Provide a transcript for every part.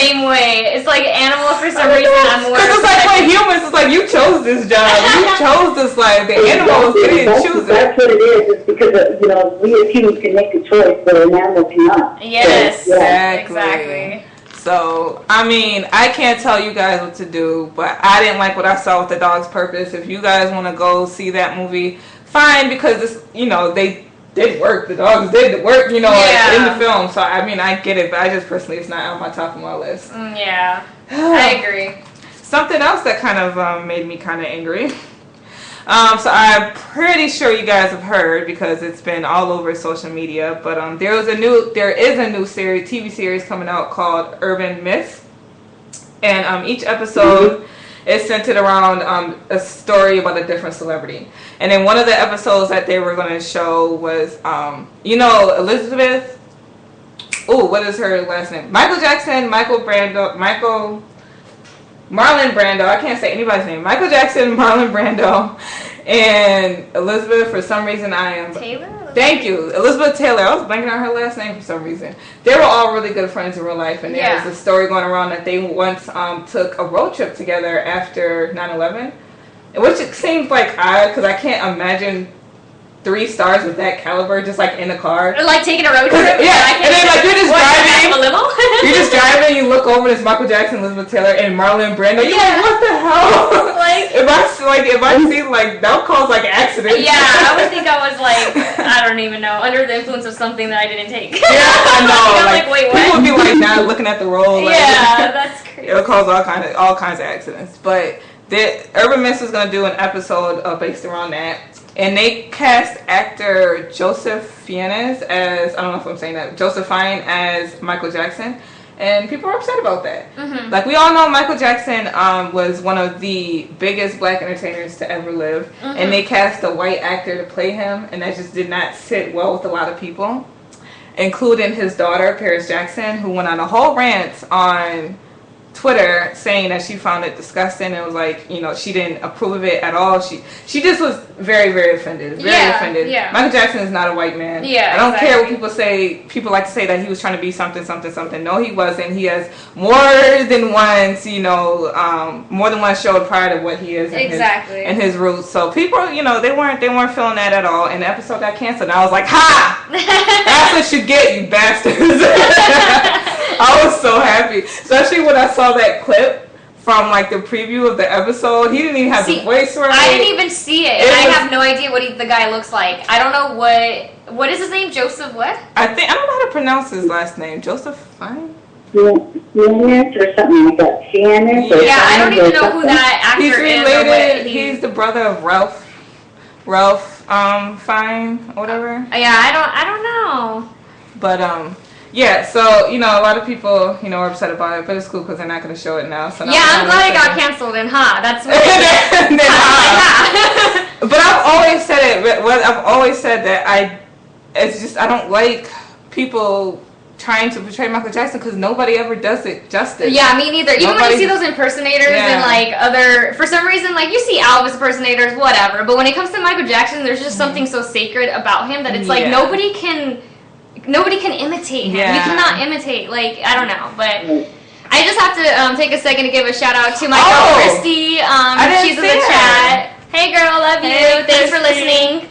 same way. It's like animals for some reason. I'm more. Because it's like with humans, it's like you chose this job, you chose this life. The animals didn't choose it. That's what it is. It's because we as humans can make a choice, but an animal cannot. Yes, so, yeah. exactly. So, I mean, I can't tell you guys what to do, but I didn't like what I saw with The Dog's Purpose. If you guys want to go see that movie, fine, because it's, they did work. The dogs did work, in the film. So, I mean, I get it, but I just personally, it's not on my top of my list. Yeah, I agree. Something else that kind of made me kind of angry. So I'm pretty sure you guys have heard because it's been all over social media. But there is a new TV series coming out called Urban Myth, and each episode is centered around a story about a different celebrity. And then one of the episodes that they were going to show was Elizabeth. Oh, what is her last name? Michael Jackson, Marlon Brando. I can't say anybody's name. Michael Jackson, Marlon Brando, and Elizabeth. For some reason, Taylor? Thank you, Elizabeth Taylor. I was blanking on her last name for some reason. They were all really good friends in real life, and there was a story going around that they once took a road trip together after 9/11, which it seems like odd because I can't imagine 3 stars with that caliber just like in a car. Or like taking a road trip. Yeah, and then like you're just driving. A limo? You're just driving. You look over. There's Michael Jackson, Elizabeth Taylor, and Marlon Brando. You're like, what the hell? If I see like that would cause like accidents. Yeah, I would think I was like I don't even know under the influence of something that I didn't take. Yeah, I know. Like wait, what? People would be like not looking at the road. Like, yeah, that's crazy. It'll cause all kinds of accidents. But the Urban Myth is gonna do an episode based around that. And they cast actor Joseph Fiennes as, I don't know if I'm saying that, Joseph Fiennes as Michael Jackson. And people are upset about that. Mm-hmm. Like, we all know Michael Jackson was one of the biggest black entertainers to ever live. Mm-hmm. And they cast a white actor to play him. And that just did not sit well with a lot of people, including his daughter, Paris Jackson, who went on a whole rant on Twitter saying that she found it disgusting and was like, she didn't approve of it at all. She just was very, very offended. Very offended. Yeah. Michael Jackson is not a white man. Yeah, I don't care what people say. People like to say that he was trying to be something, something, something. No, he wasn't. He has more than once, more than one show prior to what he is and his roots. So people, they weren't feeling that at all. And the episode got canceled. And I was like, ha! That's what you get, you bastards. I was so happy, especially when I saw that clip from like the preview of the episode. He didn't even have the voice right. I didn't even see it, and I have no idea what the guy looks like. I don't know what is his name. Joseph what? I don't know how to pronounce his last name. Joseph Fiennes? Fiennes or something like that. Fiennes. Yeah, I don't even know who that actor is. He's related. He's the brother of Ralph Fiennes or whatever. Yeah, I don't know. But yeah, so, a lot of people, are upset about it, but it's cool because they're not going to show it now. So yeah, I'm glad it got canceled, and that's what But I've always said it, I've always said that I don't like people trying to portray Michael Jackson because nobody ever does it justice. Yeah, me neither. Even when you see those impersonators and like for some reason, like you see Elvis impersonators, whatever, but when it comes to Michael Jackson, there's just something so sacred about him that it's like nobody can imitate him. Yeah. We cannot imitate. Like, I don't know. But I just have to take a second to give a shout out to my girl, Christy. She's in the chat. Hey, girl. Love you. Hey, thanks for listening.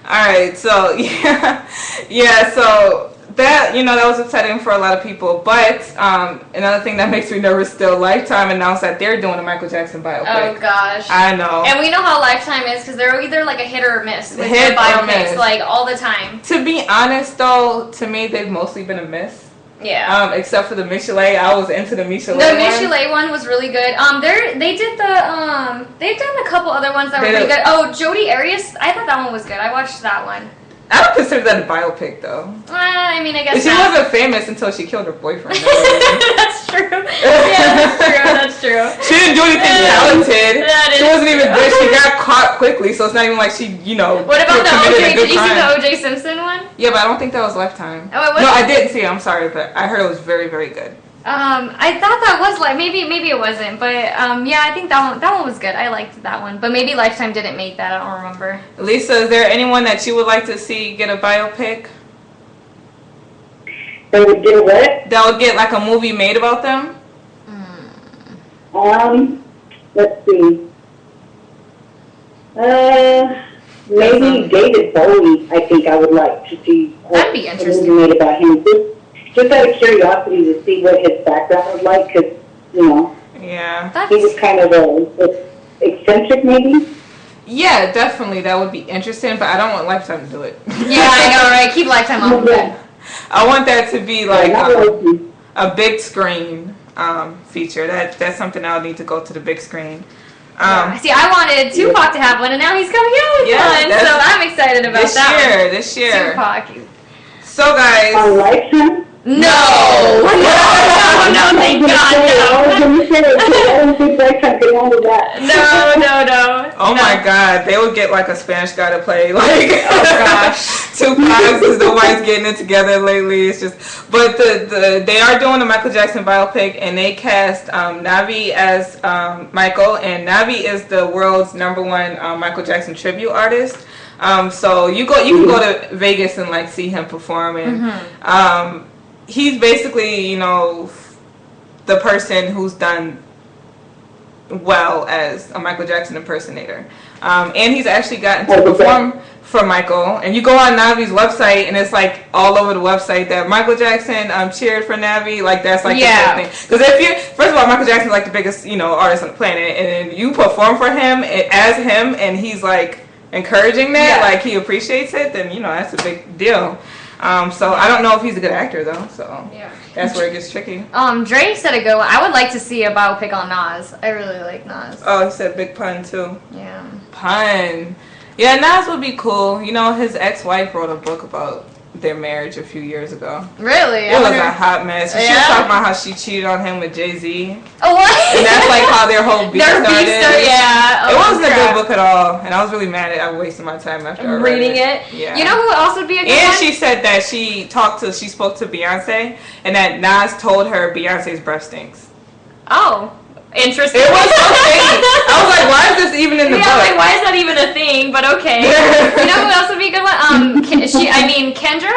All right. So, yeah. So, that, that was upsetting for a lot of people. But another thing that makes me nervous still, Lifetime announced that they're doing a Michael Jackson biopic. Oh, gosh. I know. And we know how Lifetime is because they're either like a hit or a miss with their biopics, like all the time. To be honest, though, to me, they've mostly been a miss. Yeah. Except for the Michelet. I was into the Michelet one. The Michelet one was really good. They've done a couple other ones that were really good. Oh, Jodi Arias. I thought that one was good. I watched that one. I don't consider that a biopic, though. I mean, I guess she wasn't famous until she killed her boyfriend. That's true. Yeah, that's true. She didn't do anything talented. She wasn't even good. She got caught quickly, so it's not even like she, What about the OJ? Did you see the OJ Simpson one? Yeah, but I don't think that was Lifetime. Oh, it was. No, I didn't see it. I'm sorry, but I heard it was very, very good. I thought that was maybe it wasn't, but yeah, I think that one was good. I liked that one, but maybe Lifetime didn't make that. I don't remember. Lisa, is there anyone that you would like to see get a biopic? They would get what? That would get like a movie made about them? Let's see. Maybe David Bowie, I think I would like to see. That'd be interesting. A movie made about him. Just out of curiosity to see what his background was like, because, yeah. He was kind of eccentric, maybe. Yeah, definitely. That would be interesting, but I don't want Lifetime to do it. Yeah, I know, right? Keep Lifetime on that. I want that to be like a big screen feature. That's something I'll need to go to the big screen. See, I wanted Tupac to have one, and now he's coming out with one, so I'm excited about that. This year. Tupac. So, guys. On Lifetime? No, thank God, no. Oh my God, they would get like a Spanish guy to play like. Oh gosh, Tupac because nobody's getting it together lately. It's just, but they are doing the Michael Jackson biopic, and they cast Navi as Michael, and Navi is the world's #1 Michael Jackson tribute artist. So you can go to Vegas and like see him perform, and he's basically, the person who's done well as a Michael Jackson impersonator. And he's actually gotten to perform for Michael. And you go on Navi's website, and it's like all over the website that Michael Jackson cheered for Navi. Like that's like the whole thing. Because first of all, Michael Jackson's like the biggest, artist on the planet, and then you perform for him as him, and he's like encouraging that, like he appreciates it, then that's a big deal. So I don't know if he's a good actor though, so that's where it gets tricky. Dre said a good one. I would like to see a biopic on Nas. I really like Nas. Oh, he said big pun too. Yeah. Pun. Yeah, Nas would be cool. His ex-wife wrote a book about their marriage a few years ago. Really? It was a hot mess. She was talking about how she cheated on him with Jay-Z. Oh, what? And that's like how their whole beef started. Yeah. It wasn't a good book at all, and I was really mad at I wasted my time after I read reading it. Yeah. You know who else would be a good one? And she said that she spoke to Beyonce, and that Nas told her Beyonce's breath stinks. Oh. Interesting. It was so shady. I was like, why is this even in the book? Like, why is that even a thing? But okay. You know who else would be a good one? Kendra.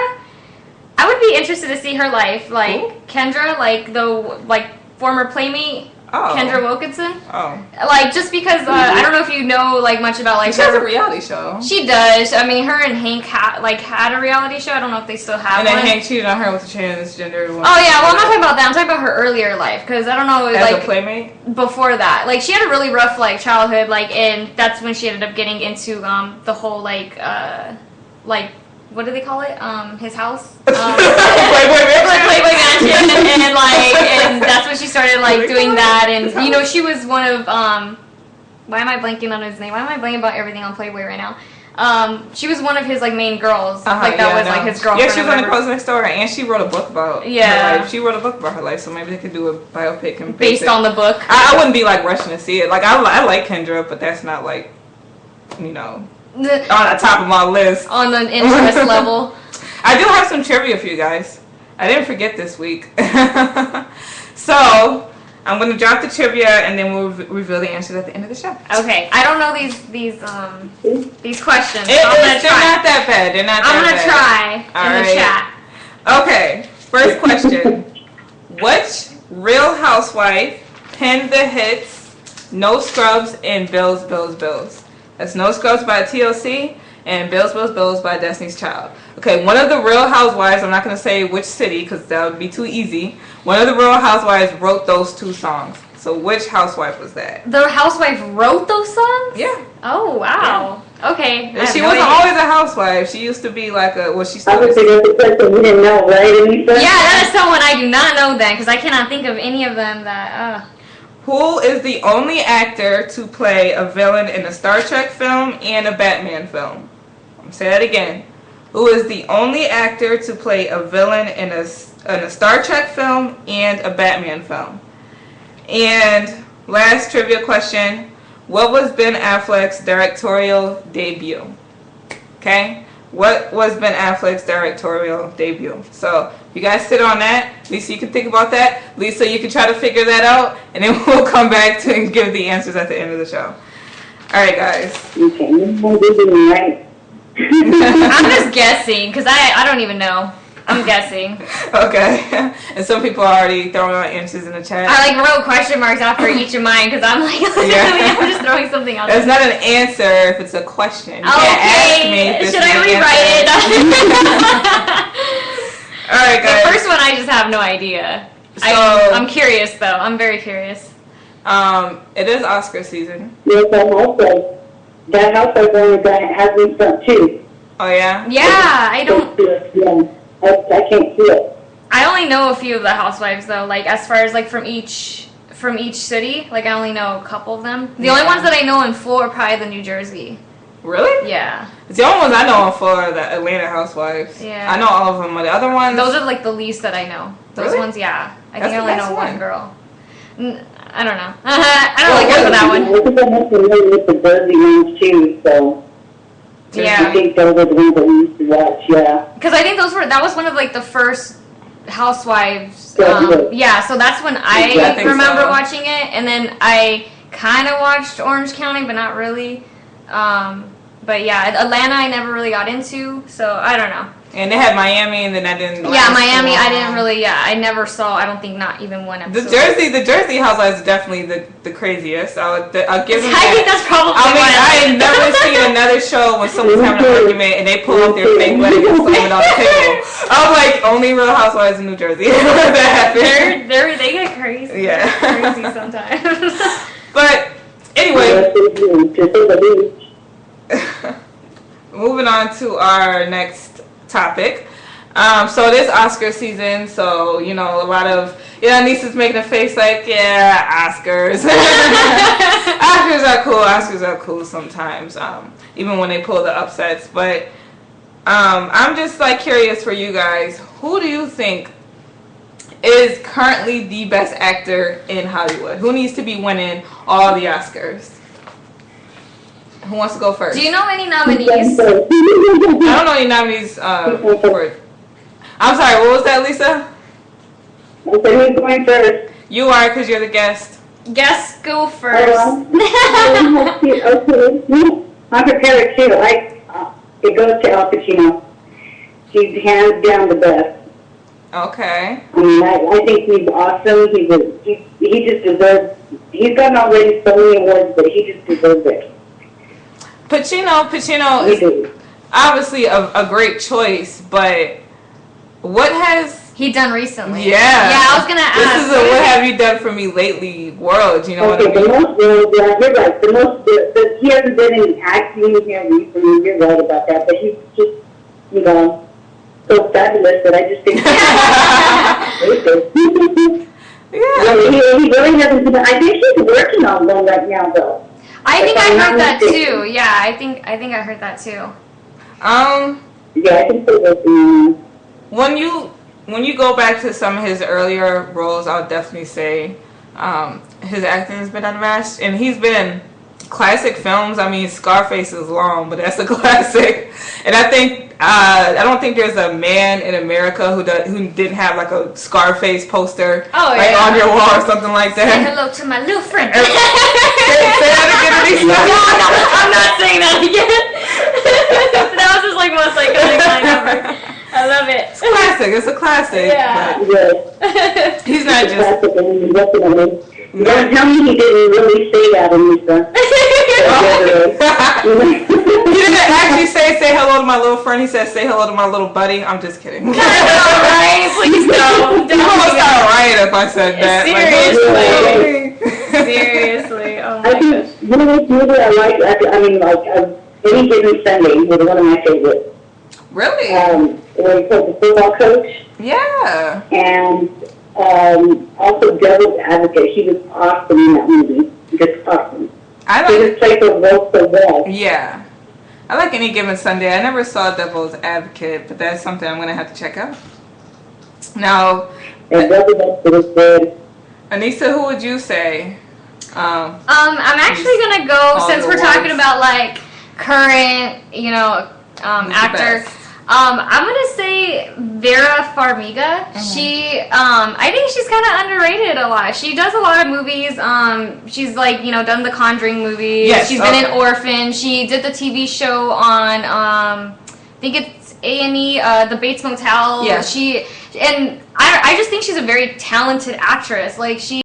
I would be interested to see her life. Like, ooh. Kendra, the former Playmate. Oh. Kendra Wilkinson. Oh. Like, just because, I don't know if you know, much about, she has a reality show. She does. I mean, her and Hank had a reality show. I don't know if they still have one. And then one. Hank cheated on her with a transgender woman. Oh, yeah. Well, I'm not talking about that. I'm talking about her earlier life. Because I don't know, as a Playmate? Before that. She had a really rough, childhood, and that's when she ended up getting into, the whole, what do they call it? His house? Playboy Mansion. And that's when she started, doing that. And, she was one of, why am I blanking on his name? Why am I blanking about everything on Playboy right now? She was one of his, main girls. His girlfriend. Yeah, she was on The Girls Next Door, and she wrote a book about her life. She wrote a book about her life, so maybe they could do a biopic and based on the book. I wouldn't be, rushing to see it. I like Kendra, but that's not, on the top of my list. On an interest level. I do have some trivia for you guys. I didn't forget this week. So, I'm going to drop the trivia, and then we'll reveal the answers at the end of the show. Okay. I don't know these questions. They're not that bad. They're not I'm that bad. I'm going to try in the chat. Okay. First question. Which Real Housewife penned the hits No Scrubs and Bills, Bills, Bills? That's No Scrubs by TLC and Bills, Bills, Bills by Destiny's Child. Okay, one of the Real Housewives, I'm not going to say which city because that would be too easy. One of the Real Housewives wrote those two songs. So which housewife was that? The housewife wrote those songs? Yeah. Oh, wow. Yeah. Okay. She wasn't always a housewife. She used to be she still I would say that's the person we didn't know, right? Yeah, that is someone I do not know then because I cannot think of any of them that... Who is the only actor to play a villain in a Star Trek film and a Batman film? I'm going to say that again. Who is the only actor to play a villain in a Star Trek film and a Batman film? And last trivia question. What was Ben Affleck's directorial debut? Okay? What was Ben Affleck's directorial debut? So, you guys sit on that. Lisa, you can think about that. Lisa, you can try to figure that out. And then we'll come back to give the answers at the end of the show. Alright, guys. Okay. I'm just guessing, because I don't even know. I'm guessing. Okay. And some people are already throwing out answers in the chat. I wrote question marks after each of mine because I'm I'm just throwing something out. That's not an answer if it's a question. You can't ask me if should I rewrite it? All right, guys. The first one, I just have no idea. So, I'm curious, though. I'm very curious. It is Oscar season. Yes, that housewife one has been sent too. Oh, yeah? Yeah, I don't... Yeah, I can't see it. I only know a few of the housewives, though. Like, as far as, like, from each city. Like, I only know a couple of them. The only ones that I know in full are probably the New Jersey. Really? Yeah. The only ones I know in full are the Atlanta housewives. Yeah. I know all of them. But the other ones... Those are, like, the least that I know. Those ones, yeah. I think I only know one girl. I don't know. I don't really care for that one. I think I'm familiar with the Jersey ones too, so... Yeah. I think those are the ones that we used to watch, yeah. Because I think that was one of, like, the first housewives. Yeah, so that's when I remember watching it. And then I kind of watched Orange County, but not really. But yeah, Atlanta I never really got into, so I don't know. And they had Miami, and then I didn't. Yeah, Miami. I didn't really. Yeah, I never saw. I don't think not even one episode. The Jersey Housewives is definitely the craziest. I'll give them. I think that's probably. I ain't never seen another show when someone's having an argument and they pull up their fake wedding and slam it on the table. I'm like, only Real Housewives in New Jersey. That happened. They get crazy. Yeah, crazy sometimes. But anyway. Moving on to our next topic. So it is Oscar season, so a lot of Nisa's making a face like, yeah, Oscars. Oscars are cool sometimes, even when they pull the upsets. But I'm just curious for you guys, who do you think is currently the best actor in Hollywood? Who needs to be winning all the Oscars? Who wants to go first? Do you know any nominees? I don't know any nominees for it. I'm sorry, what was that, Lisa? Who's going first? You are, because you're the guest. Guests go first. Okay. I'm prepared too. It goes to Al Pacino. He's hands down the best. Okay. I mean, I think he's awesome. He just deserves. He's gotten already so many awards, but he just deserves it. Pacino is obviously a great choice, but what has he done recently? Yeah, I was gonna ask. This is a what have you done for me lately world. You know what I mean? The most, you're right. He hasn't been in acting here recently. You're right about that, but he's just so fabulous that I just think. Yeah, he really hasn't been. I think he's working on one right now, though. I think I heard that too. Yeah, I think I heard that too. Yeah, I think so. When you go back to some of his earlier roles, I would definitely say his acting has been unmatched, and he's been in classic films. I mean, Scarface is long, but that's a classic. And I don't think there's a man in America who didn't have like a Scarface poster on your wall or something like that. Say hello to my little friend. Say that again, Lisa. No, I'm not saying that again. That was just like most iconic line ever. I love it. It's classic. It's a classic. Yeah. He's not just. Don't tell me he didn't really say that, Lisa. He didn't actually say hello to my little friend. He said say hello to my little buddy. I'm just kidding. I know, right? Please no. You almost got it right if I said that. Seriously. Oh my I think this movie I like. Any Given Sunday was one of my favorites. Really? Where he played the football coach. Yeah. And also Devil's Advocate. He was awesome in that movie. Just awesome. He just played the role so well. Yeah. I like Any Given Sunday. I never saw Devil's Advocate, but that's something I'm going to have to check out. Now, And Devil's Advocate was good. Anissa, who would you say? I'm actually gonna go, since we're talking about like current, actor. I'm gonna say Vera Farmiga. She, I think she's kind of underrated a lot. She does a lot of movies. She's done the Conjuring movies. Yes, she's been in Orphan. She did the TV show on, I think it's A&E, The Bates Motel. Yeah. I just think she's a very talented actress. Like, she